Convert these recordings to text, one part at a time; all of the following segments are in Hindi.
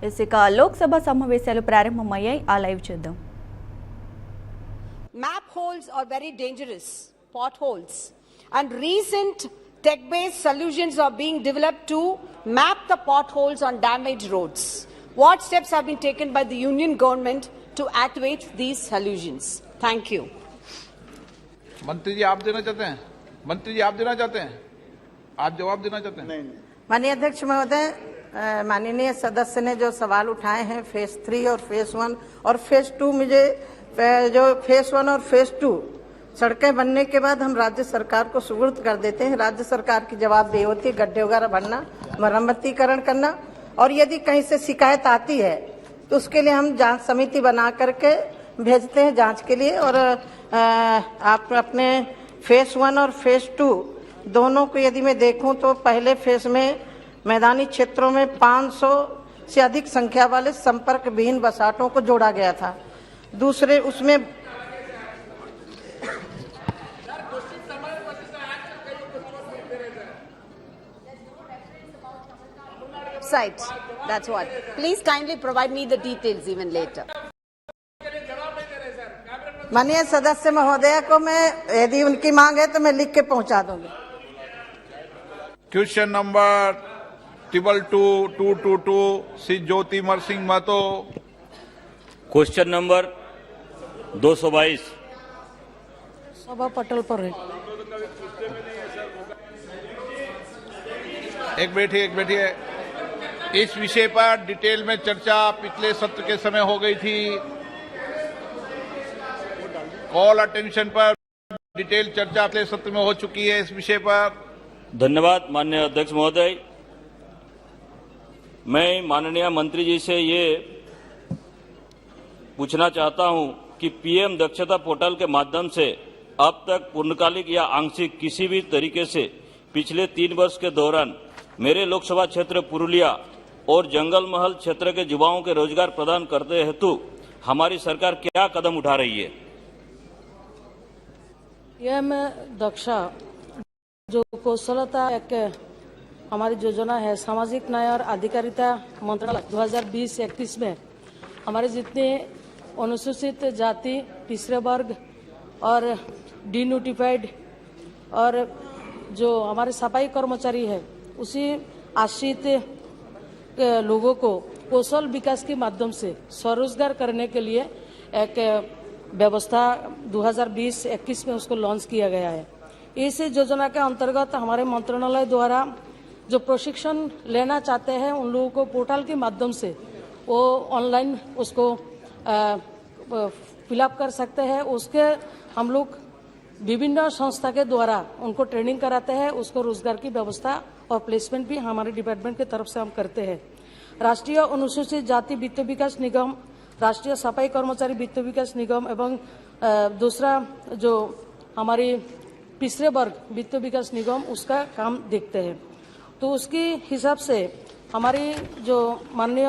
ఇక లోక్సభ సమావేశాలు ప్రారంభమయ్యాయి. ఆ లైవ్ చూద్దాం. Map holes are very dangerous, potholes, and recent tech-based solutions are being developed to map the potholes on damaged roads. What steps have been taken by the union government to activate these solutions? Thank you. मंत्री जी आप देना चाहते हैं? मंत्री जी आप देना चाहते हैं? आप जवाब देना चाहते हैं? नहीं। माननीय अध्यक्ष महोदय, माननीय सदस्य ने जो सवाल उठाए हैं फेज 3 और फेज 1 और फेज 2, मुझे जो फेज 1 और फेज 2 सड़कें बनने के बाद हम राज्य सरकार को सुपुर्द कर देते हैं। राज्य सरकार की जवाबदेही होती है गड्ढे वगैरह भरना, मरम्मतीकरण करना, और यदि कहीं से शिकायत आती है तो उसके लिए हम जांच समिति बना करके भेजते हैं जांच के लिए। और आप अपने फेज 1 और फेज 2 दोनों को यदि मैं देखूं तो पहले फेज में मैदानी क्षेत्रों में 500 से अधिक संख्या वाले संपर्क विहीन बसाहटों को जोड़ा गया था। दूसरे उसमें Site. That's what. Please kindly provide me the details even later. माननीय सदस्य महोदय को मैं यदि उनकी मांग है तो मैं लिख के पहुंचा दूंगी। Question number 222 Shri Jyotimar Singh Mahato. Question number 222 सभा पटल पर है। एक बैठिए। इस विषय पर डिटेल में चर्चा पिछले सत्र के समय हो गई थी। कॉल अटेंशन पर डिटेल चर्चा पिछले सत्र में हो चुकी है इस विषय पर। धन्यवाद माननीय अध्यक्ष महोदय। मैं माननीय मंत्री जी से ये पूछना चाहता हूं कि पीएम दक्षता पोर्टल के माध्यम से अब तक पूर्णकालिक या आंशिक किसी भी तरीके से पिछले 3 वर्ष के दौरान मेरे लोकसभा क्षेत्र पुरुलिया और जंगल महल क्षेत्र के युवाओं के रोजगार प्रदान करते हेतु हमारी सरकार क्या कदम उठा रही है? पीएम दक्षा जो कौशलता एक हमारी योजना है, सामाजिक न्याय और अधिकारिता मंत्रालय 2020-21 में हमारे जितने अनुसूचित जाति, पिछड़े वर्ग और डिनोटिफाइड और जो हमारे सफाई कर्मचारी है उसी आश्रित लोगों को कौशल विकास के माध्यम से स्वरोजगार करने के लिए एक व्यवस्था 2020-21 में उसको लॉन्च किया गया है। इस योजना के अंतर्गत हमारे मंत्रालय द्वारा जो प्रशिक्षण लेना चाहते हैं उन लोगों को पोर्टल के माध्यम से वो ऑनलाइन उसको फिलअप कर सकते हैं। उसके हम लोग विभिन्न संस्था के द्वारा उनको ट्रेनिंग कराते हैं। उसको रोजगार की व्यवस्था और प्लेसमेंट भी हमारे डिपार्टमेंट की तरफ से हम करते हैं। राष्ट्रीय अनुसूचित जाति वित्त विकास निगम, राष्ट्रीय सफाई कर्मचारी वित्त विकास निगम एवं दूसरा जो हमारी पिछड़े वर्ग वित्त विकास निगम उसका काम देखते हैं। तो उसके हिसाब से हमारी जो माननीय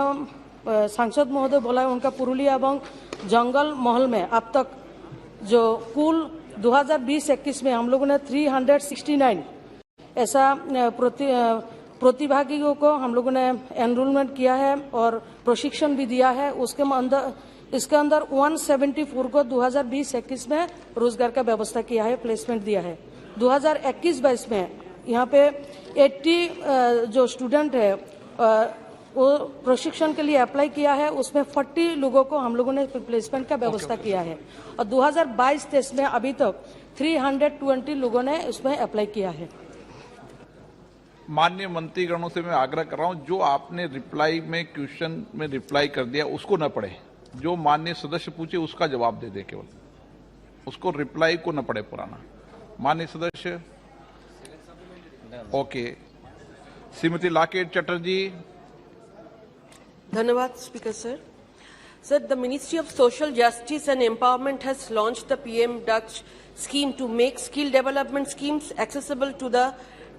सांसद महोदय बोला है उनका पुरुलिया एवं जंगल महल में अब तक जो कुल 2020-21 में हम लोगों ने 369 ऐसा प्रतिभागियों को हम लोगों ने एनरोलमेंट किया है और प्रशिक्षण भी दिया है। इसके अंदर 174 को 2020-21 में रोजगार का व्यवस्था किया है, प्लेसमेंट दिया है। 2021-22 में यहाँ पे 80 जो स्टूडेंट है वो प्रशिक्षण के लिए अप्लाई किया है। उसमें 40 लोगों को हम लोगों ने प्लेसमेंट का व्यवस्था किया है और 2022-23 में अभी तक 320 लोगों ने उसमें अप्लाई किया है। माननीय मंत्रीगणों से मैं आग्रह कर रहा हूं, जो आपने रिप्लाई में क्वेश्चन में रिप्लाई कर दिया उसको न पढ़े, जो माननीय सदस्य पूछे उसका जवाब दे दे, केवल उसको रिप्लाई को न पढ़े पुराना। माननीय सदस्य ओके। श्रीमती लाकेट चटर्जी। धन्यवाद speaker sir. Sir, the Ministry of Social Justice and Empowerment has launched the PM Dutch scheme to make skill development schemes accessible to the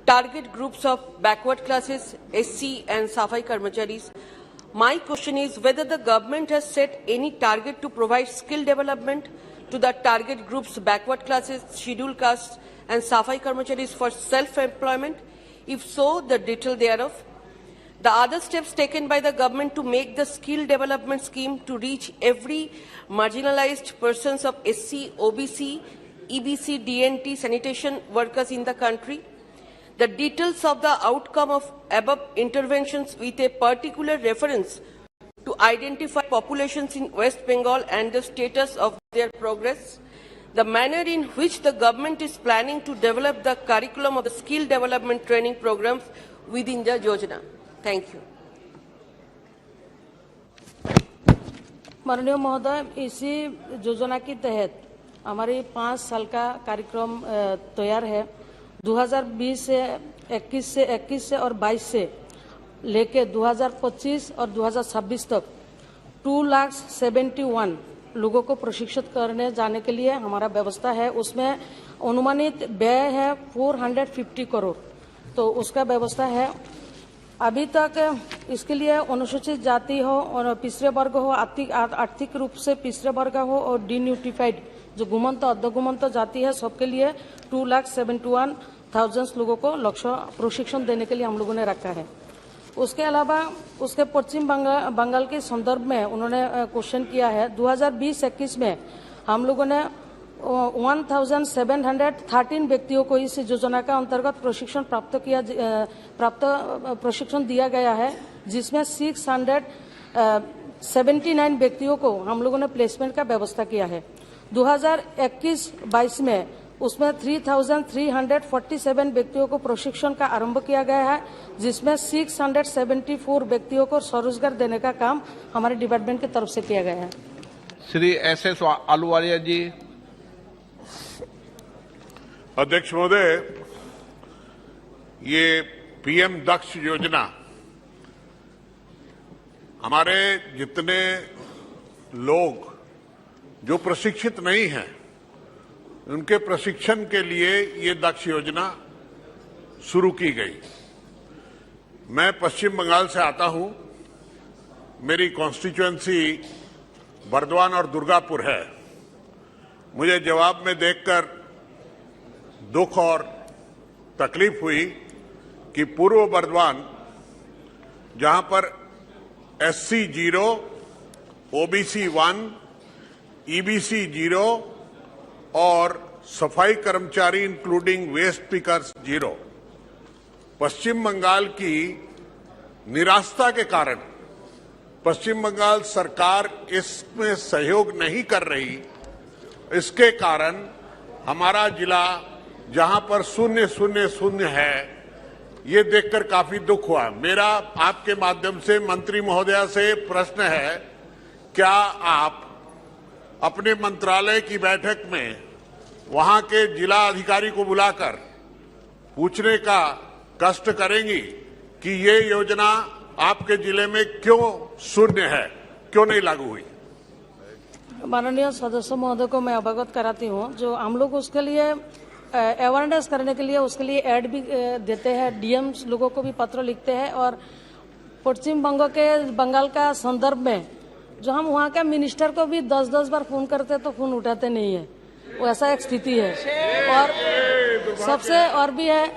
target groups of backward classes, SC and Safai Karmacharis. My question is whether the government has set any target to provide skill development to the target groups backward classes, scheduled castes and Safai Karmacharis for self-employment. If so, the detail thereof. The other steps taken by the government to make the skill development scheme to reach every marginalized persons of SC, OBC, EBC, DNT, sanitation workers in the country. The details of the outcome of above interventions with a particular reference to identify populations in West Bengal and the status of their progress. The manner in which the government is planning to develop the curriculum of the skill development training programs within the Yojana. Thank you. माननीय महोदय, इसी योजना के तहत हमारी 5 साल का कार्यक्रम तैयार है। 2020 से 21 से और 22 से लेके 2025 और 2026 तक 2,71,000 लोगों को प्रशिक्षित करने जाने के लिए हमारा व्यवस्था है। उसमें अनुमानित व्यय है 450 करोड़, तो उसका व्यवस्था है। अभी तक इसके लिए अनुसूचित जाति हो और पिछड़े वर्ग हो, आर्थिक रूप से पिछड़े वर्ग हो और डिन्यूटिफाइड जो घुमंत अर्धघुमंत जाति है, सबके लिए 2,71,000 लोगों को लक्ष्य प्रशिक्षण देने के लिए हम लोगों ने रखा है। उसके अलावा उसके पश्चिम बंगाल के संदर्भ में उन्होंने क्वेश्चन किया है। 2020-21 में हम लोगों ने 1,713 व्यक्तियों को इस योजना का अंतर्गत प्रशिक्षण प्रशिक्षण दिया गया है, जिसमें 679 व्यक्तियों को हम लोगों ने प्लेसमेंट का व्यवस्था किया है। 2021-22 में उसमें 3,347 व्यक्तियों को प्रशिक्षण का आरंभ किया गया है, जिसमें 674 व्यक्तियों को स्वरोजगार देने का काम हमारे डिपार्टमेंट की तरफ से किया गया है। श्री SS आलूवालिया जी। अध्यक्ष महोदय, ये PM दक्ष योजना हमारे जितने लोग जो प्रशिक्षित नहीं हैं उनके प्रशिक्षण के लिए ये दक्ष योजना शुरू की गई। मैं पश्चिम बंगाल से आता हूं। मेरी कॉन्स्टिट्यूएंसी बर्दवान और दुर्गापुर है। मुझे जवाब में देखकर दुख और तकलीफ हुई कि पूर्व बर्दवान, जहां पर SC 0, OBC 1, EBC 0 और सफाई कर्मचारी इंक्लूडिंग वेस्ट पिकर्स 0, पश्चिम बंगाल की निरास्ता के कारण पश्चिम बंगाल सरकार इसमें सहयोग नहीं कर रही। इसके कारण हमारा जिला जहां पर 000 है, ये देखकर काफी दुख हुआ। मेरा आपके माध्यम से मंत्री महोदया से प्रश्न है, क्या आप अपने मंत्रालय की बैठक में वहां के जिला अधिकारी को बुलाकर पूछने का कष्ट करेंगी कि ये योजना आपके जिले में क्यों शून्य है, क्यों नहीं लागू हुई? माननीय सदस्य महोदय को मैं अवगत कराती हूँ। जो हम लोग उसके लिए अवेयरनेस करने के लिए उसके लिए ऐड भी देते हैं, DMs लोगों को भी पत्र लिखते हैं, और पश्चिम बंगाल का संदर्भ में जो हम वहाँ के मिनिस्टर को भी 10-10 बार फोन करते हैं तो फोन उठाते नहीं है। वैसा एक स्थिति है। और सबसे और भी है,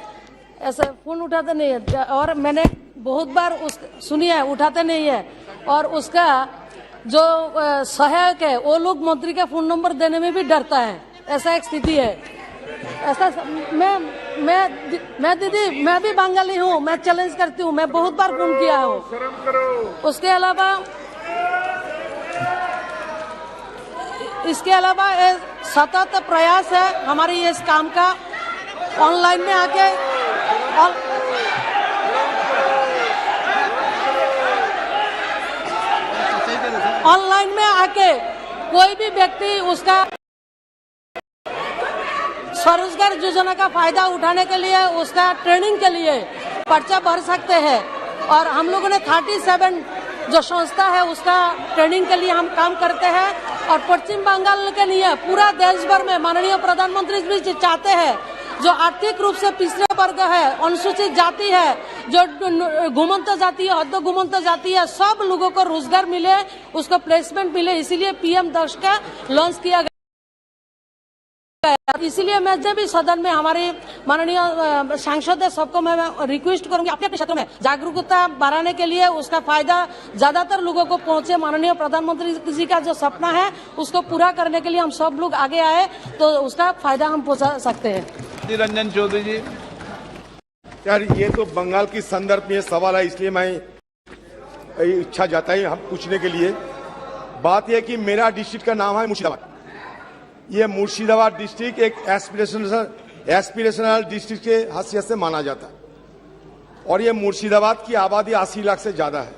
ऐसा फोन उठाते नहीं है। और मैंने बहुत बार सुनिए, उठाते नहीं है। और उसका जो सहायक है वो लोग मंत्री का फोन नंबर देने में भी डरता है। ऐसा एक स्थिति है। ऐसा मैं दीदी, मैं भी बंगाली हूँ, मैं चैलेंज करती हूँ, मैं बहुत बार फोन किया हूँ। उसके अलावा सतत प्रयास है हमारी इस काम का। ऑनलाइन में आके कोई भी व्यक्ति उसका स्वरोजगार योजना का फायदा उठाने के लिए, उसका ट्रेनिंग के लिए पर्चा भर सकते हैं। और हम लोगों ने 37 जो संस्था है उसका ट्रेनिंग के लिए हम काम करते हैं। और पश्चिम बंगाल के लिए पूरा देश भर में माननीय प्रधानमंत्री भी चाहते हैं जो आर्थिक रूप से पिछड़े वर्ग है, अनुसूचित जाति है, जो घुमंत जाति है, अर्ध घुमंत जाति है, सब लोगों को रोजगार मिले, उसको प्लेसमेंट मिले। इसीलिए PM दक्ष का लॉन्च किया गया। इसीलिए मैं जब भी सदन में हमारे माननीय सांसद है सबको मैं रिक्वेस्ट करूंगी अपने अपने क्षेत्रों में जागरूकता बढ़ाने के लिए, उसका फायदा ज्यादातर लोगों को पहुंचे। माननीय प्रधानमंत्री जी का जो सपना है उसको पूरा करने के लिए हम सब लोग आगे आए तो उसका फायदा हम पहुंचा सकते हैं। रंजन चौधरी जी। यार ये तो बंगाल की संदर्भ में सवाल है, इसलिए मैं इच्छा जाता है हम पूछने के लिए। बात यह कि मेरा डिस्ट्रिक्ट का नाम है मुर्शिदाबाद। ये मुर्शिदाबाद डिस्ट्रिक्ट एक एस्पिरेशनल डिस्ट्रिक्ट के हैसियत से माना जाता है और ये मुर्शिदाबाद की आबादी 80 लाख से ज्यादा है,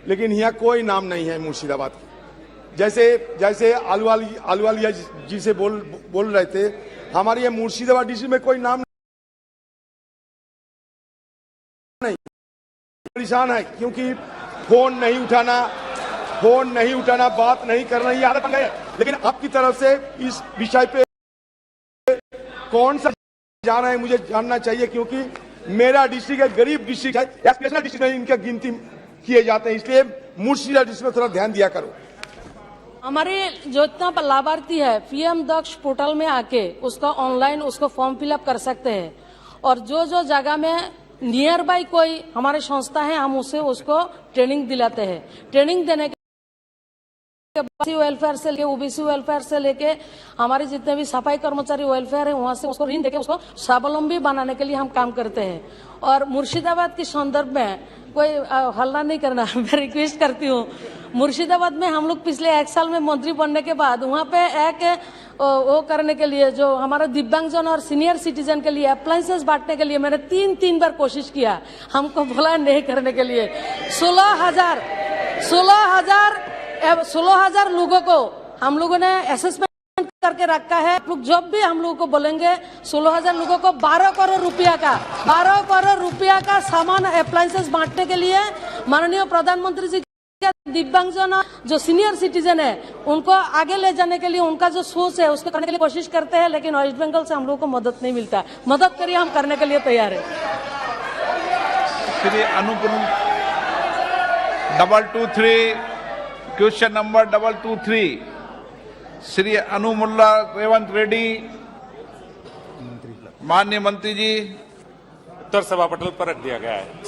लेकिन यहाँ कोई नाम नहीं है मुर्शिदाबाद की। जैसे आलूवालिया जी से बोल रहे थे, हमारे ये मुर्शिदाबाद डिस्ट्रिक्ट में कोई नाम नहीं। परेशान है क्योंकि फोन नहीं उठाना, बात नहीं करना, ये आदत बन गई है। लेकिन आपकी तरफ से इस विषय पे कौन सा जा रहा है मुझे जानना चाहिए, क्योंकि मेरा डिस्ट्रिक्ट एक गरीब डिस्ट्रिक्ट है, एस्पिरेशनल डिस्ट्रिक्ट में इनका गिनती किए जाते हैं, इसलिए मुर्शिदाबाद डिस्ट्रिक्ट में थोड़ा ध्यान दिया करो। हमारे जो इतना लाभार्थी है पीएम दक्ष पोर्टल में आके उसका ऑनलाइन उसको फॉर्म फिलअप कर सकते हैं और जो जगह में नियर बाई कोई हमारे संस्था है हम उसको ट्रेनिंग दिलाते हैं। ट्रेनिंग देने के वेलफेयर से लेके ओबीसी वेलफेयर से लेके हमारे जितने भी सफाई कर्मचारी वेलफेयर है वहां से उसको ऋण देके उसको स्वावलंबी बनाने के लिए हम काम करते हैं। और मुर्शिदाबाद के संदर्भ में कोई हल्ला नहीं करना, मैं रिक्वेस्ट करती हूँ। मुर्शिदाबाद में हम लोग पिछले 1 साल में मंत्री बनने के बाद वहाँ पे एक वो करने के लिए जो हमारा दिव्यांगजन और सीनियर सिटीजन के लिए अप्लायंसेस बांटने के लिए मैंने 3 बार कोशिश किया, हमको बोला नहीं करने के लिए। 16,000 लोगों को हम लोगों ने असेसमेंट करके रखा है। लोग जब भी हम लोगों को बोलेंगे 16,000 लोगों को 12 करोड़ रुपया का सामान अप्लायंसेस बांटने के लिए माननीय प्रधानमंत्री जी दिव्यांगजन जो सीनियर सिटीजन है उनको आगे ले जाने के लिए उनका जो सोच है उसको करने के लिए कोशिश करते हैं, लेकिन वेस्ट बंगाल से हम लोगों को मदद नहीं मिलता। मदद करिए, हम करने के लिए तैयार है। Shri Anupuram 223 question number 223 Shri Anumula Revanth Reddy. माननीय मंत्री जी। उत्तर सभा पटल पर रख दिया गया है।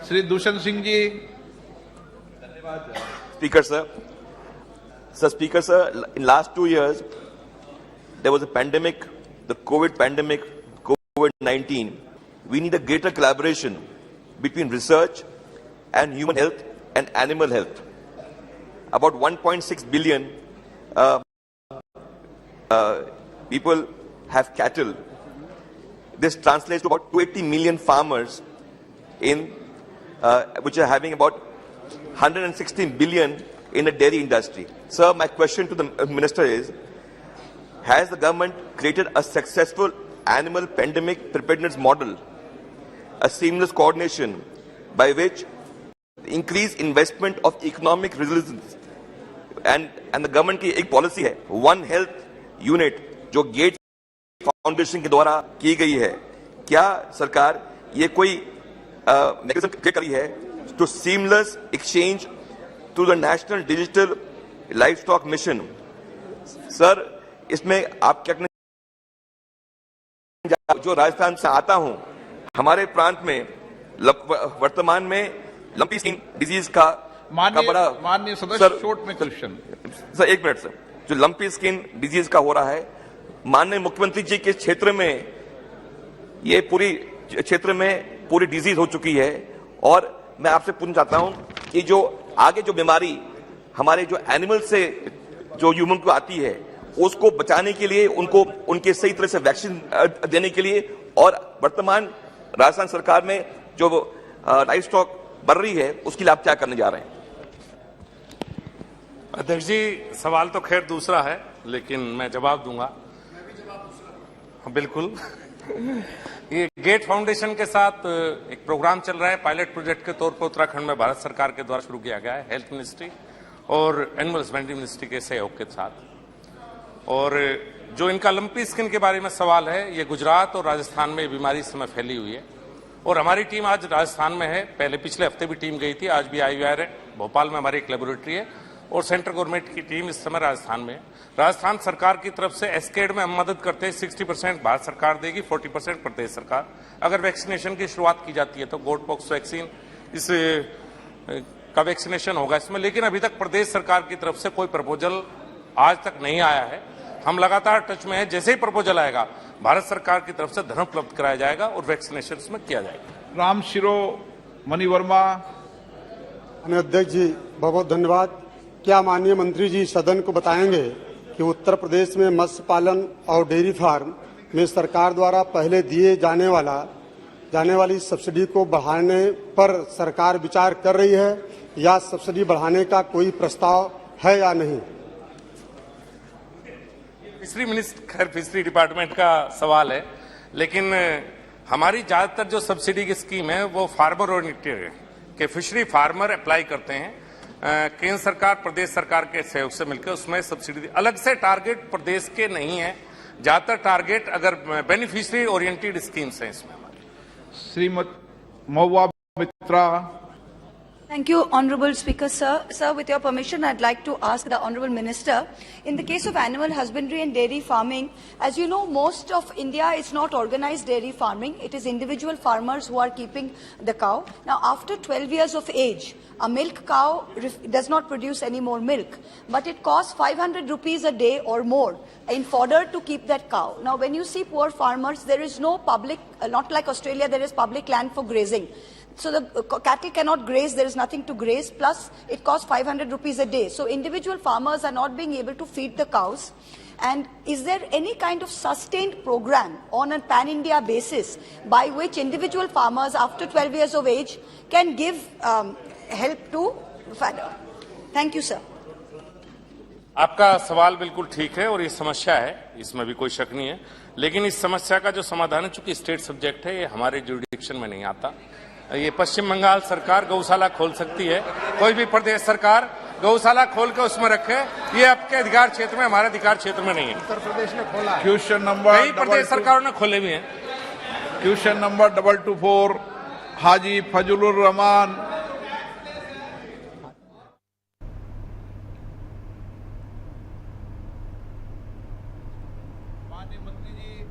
Shri Dushyant Singh ji. Speaker sir, Speaker sir, in last 2 years there was a pandemic, the COVID pandemic, COVID-19. We need a greater collaboration between research and human health and animal health. About 1.6 billion people have cattle. This translates to about 280 million farmers which are having about 116 billion in the dairy industry. Sir, my question to the minister is, has the government created a successful animal pandemic preparedness model, a seamless coordination by which increase investment of economic resilience and the government की एक पॉलिसी है वन हेल्थ यूनिट जो गेट फाउंडेशन के द्वारा की गई है, क्या सरकार ये कोई मैकेनिज्म क्रिएट करी है to seamless exchange through the National Digital Livestock Mission? Sir, इसमें आप क्या जो राजस्थान से आता हूं, हमारे प्रांत में वर्तमान में लंपी स्किन डिजीज का माननीय सदस्य शॉर्ट में क्वेश्चन। सर 1 मिनट सर, जो लंपी स्किन डिजीज का हो रहा है, माननीय मुख्यमंत्री जी के क्षेत्र में ये पूरी डिजीज हो चुकी है और मैं आपसे पूछना चाहता हूं कि जो आगे जो बीमारी हमारे जो एनिमल से जो ह्यूमन को आती है उसको बचाने के लिए उनके सही तरह से वैक्सीन देने के लिए और वर्तमान राजस्थान सरकार में जो लाइव स्टॉक बढ़ रही है उसके लिए आप क्या करने जा रहे हैं? अध्यक्ष जी, सवाल तो खैर दूसरा है लेकिन मैं जवाब दूंगा। बिल्कुल। ये गेट फाउंडेशन के साथ एक प्रोग्राम चल रहा है, पायलट प्रोजेक्ट के तौर पर उत्तराखंड में भारत सरकार के द्वारा शुरू किया गया है, हेल्थ मिनिस्ट्री और एनिमल हस्बेंड्री मिनिस्ट्री के सहयोग के साथ। और जो इनका लंपी स्किन के बारे में सवाल है, ये गुजरात और राजस्थान में बीमारी इस समय फैली हुई है और हमारी टीम आज राजस्थान में है। पिछले हफ्ते भी टीम गई थी, आज भी आई हुई है। भोपाल में हमारी एक लेबोरेटरी है और सेंट्रल गवर्नमेंट की टीम इस समय राजस्थान में है। राजस्थान सरकार की तरफ से एस्केड में हम मदद करते हैं, 60% भारत सरकार देगी, 40% प्रदेश सरकार। अगर वैक्सीनेशन की शुरुआत की जाती है तो गोट पॉक्स वैक्सीन इस का वैक्सीनेशन होगा इसमें, लेकिन अभी तक प्रदेश सरकार की तरफ से कोई प्रपोजल आज तक नहीं आया है। हम लगातार टच में हैं, जैसे ही प्रपोजल आएगा भारत सरकार की तरफ से धन उपलब्ध कराया जाएगा और वैक्सीनेशन इसमें किया जाएगा। राम शिरो मणि वर्मा। अध्यक्ष जी बहुत बहुत धन्यवाद। क्या माननीय मंत्री जी सदन को बताएंगे कि उत्तर प्रदेश में मत्स्य पालन और डेयरी फार्म में सरकार द्वारा पहले दिए जाने वाली सब्सिडी को बढ़ाने पर सरकार विचार कर रही है या सब्सिडी बढ़ाने का कोई प्रस्ताव है या नहीं? फिशरी डिपार्टमेंट का सवाल है, लेकिन हमारी ज्यादातर जो सब्सिडी की स्कीम है वो फार्मर ओरिएंटेड है कि फिशरी फार्मर अप्लाई करते हैं, केंद्र सरकार प्रदेश सरकार के सहयोग से मिलकर उसमें सब्सिडी अलग से टारगेट प्रदेश के नहीं है, ज्यादातर टारगेट अगर बेनिफिशियरी ओरिएंटेड स्कीम्स हैं इसमें। श्रीमती महुआ मित्रा। Thank you, Honourable Speaker, sir. Sir, with your permission, I'd like to ask the Honourable Minister, in the case of animal husbandry and dairy farming, as you know, most of India is not organized dairy farming. It is individual farmers who are keeping the cow. Now, after 12 years of age, a milk cow does not produce any more milk, but it costs 500 rupees a day or more in fodder to keep that cow. Now, when you see poor farmers, there is no public, not like Australia, there is public land for grazing. So the cattle cannot graze, there is nothing to graze, plus it costs 500 rupees a day. So individual farmers are not being able to feed the cows. And is there any kind of sustained program on a pan-India basis by which individual farmers after 12 years of age can give help to fodder? Thank you, sir. आपका सवाल बिल्कुल ठीक है और ये समस्या है, इसमें भी कोई शक नहीं है, लेकिन इस समस्या का जो समाधान है, चूंकि स्टेट सब्जेक्ट है, ये हमारे जुरिडिक्शन में नहीं आता। ये पश्चिम बंगाल सरकार गौशाला खोल सकती है, कोई भी प्रदेश सरकार गौशाला खोल के उसमें रखे, ये आपके अधिकार क्षेत्र में, हमारे अधिकार क्षेत्र में नहीं है। उत्तर प्रदेश ने खोला। क्वेश्चन नंबर कई प्रदेश सरकारों ने खोले भी हैं। क्वेश्चन नंबर 224 हाजी फजलुर रहमान। माननीय मंत्री जी